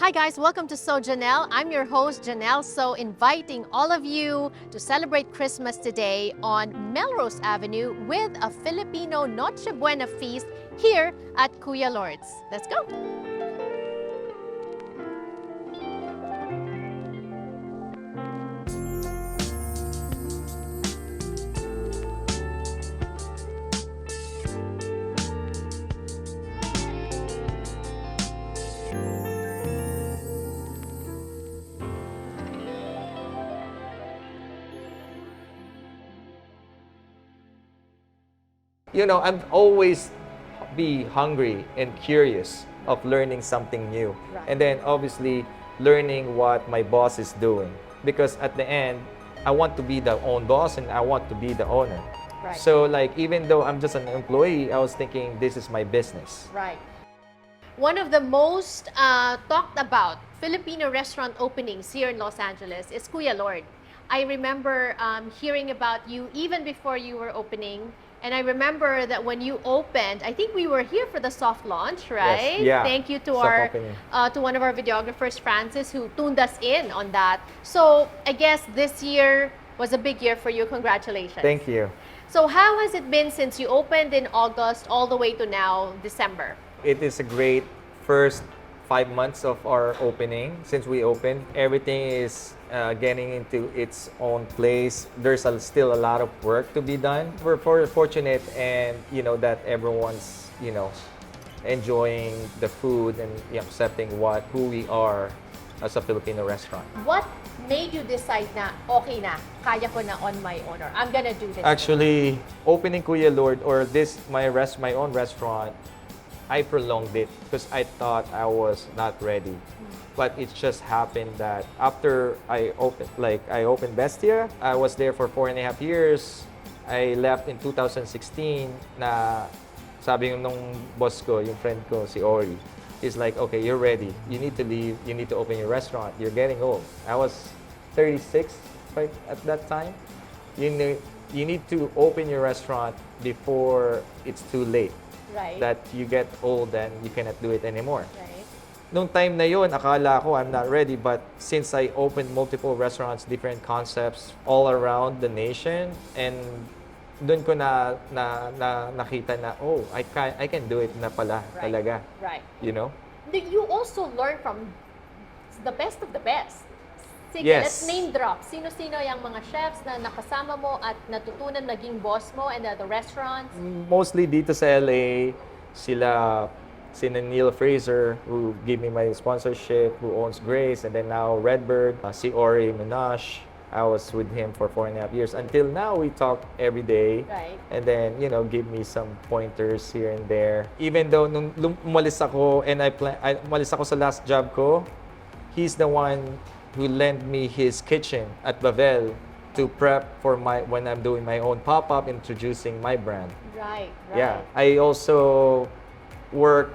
Hi guys, welcome to So Janelle. I'm your host Janelle, so inviting all of you to celebrate Christmas today on Melrose Avenue with a Filipino Noche Buena feast here at Kuya Lord's. Let's go! I'm always be hungry and curious of learning something new. Right. And then obviously learning what my boss is doing. Because at the end, I want to be the own boss and I want to be the owner. Right. So like even though I'm just an employee, I was thinking this is my business. Right. One of the most talked about Filipino restaurant openings here in Los Angeles is Kuya Lord. I remember hearing about you even before you were opening. And I remember that when you opened, I think we were here for the soft launch, right? Yes, yeah. Thank you to Soft opening. to one of our videographers, Francis, who tuned us in on that. So I guess this year was a big year for you. Congratulations. Thank you. So how has it been since you opened in August all the way to now, December? It is a great first 5 months of our opening. Since we opened, everything is getting into its own place. There's still a lot of work to be done. We're fortunate and that everyone's enjoying the food and accepting who we are as a Filipino restaurant. What made you decide na okay na, kaya ko na on my own, or I'm gonna do this? Actually, opening Kuya Lord or my own restaurant, I prolonged it because I thought I was not ready. But it just happened that after I opened Bestia, I was there for 4.5 years. I left in 2016 na sabi nung boss ko, yung friend ko, si Ori, he's like, okay, you're ready. You need to leave. You need to open your restaurant. You're getting old. I was 36 right at that time. You need to open your restaurant before it's too late. Right. That you get old and you cannot do it anymore. Right. Nung time na yun, akala ko I'm not ready, but since I opened multiple restaurants, different concepts all around the nation, and doon ko nakita na, oh, I can do it na pala talaga. Right. You know? You also learn from the best of the best. Sige, Yes. let's name drop. Sino-sino yung mga chefs na nakasama mo at natutunan naging boss mo and the restaurants? Mostly dito sa LA, sina Neil Fraser, who gave me my sponsorship, who owns Grace, and then now Redbird, si Ori Minash. I was with him for 4.5 years. Until now, we talk every day. Right. And then, give me some pointers here and there. Even though nung umalis ako and umalis ako sa last job ko, he's the one who lent me his kitchen at Bavel to prep for when I'm doing my own pop-up, introducing my brand. Right. Yeah. I also worked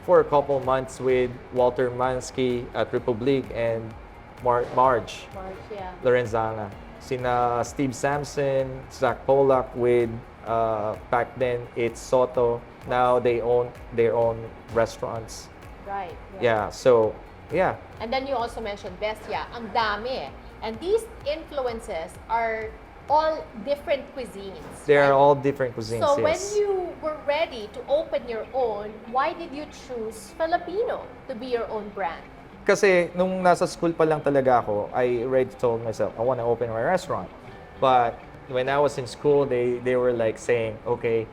for a couple months with Walter Mansky at Republic and Marge yeah. Lorenzana. Sina Steve Sampson, Zach Polak with, back then it's Soto. Now they own their own restaurants. Right. Yeah, so, yeah. And then you also mentioned Bestia. Ang dami eh. And these influences are all different cuisines. They right? are all different cuisines, So when yes. you were ready to open your own, why did you choose Filipino to be your own brand? Kasi nung nasa school pa lang talaga ako, I already told myself, I want to open my restaurant. But when I was in school, they were like saying, okay,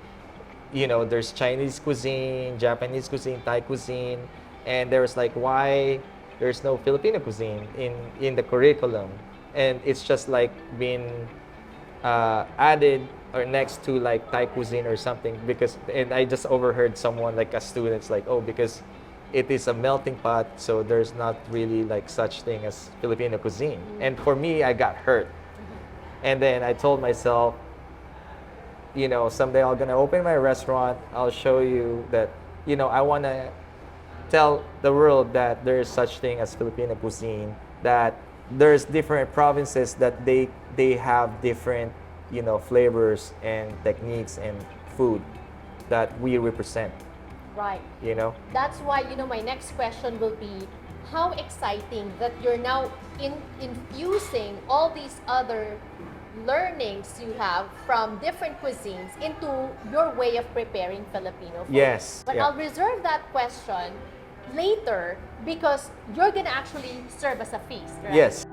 there's Chinese cuisine, Japanese cuisine, Thai cuisine, and there was like, why there's no Filipino cuisine in the curriculum? And it's just like being added or next to like Thai cuisine or something, and I just overheard someone like a student's like, oh, because it is a melting pot, so there's not really like such thing as Filipino cuisine. And for me, I got hurt. And then I told myself, someday I'm gonna open my restaurant. I'll show you that, I wanna tell the world that there is such thing as Filipino cuisine, that there's different provinces that they have different, flavors and techniques and food that we represent. Right. That's why, my next question will be, how exciting that you're now infusing all these other learnings you have from different cuisines into your way of preparing Filipino food. Yes, But yeah. I'll reserve that question later because you're gonna actually serve as a feast, right? Yes.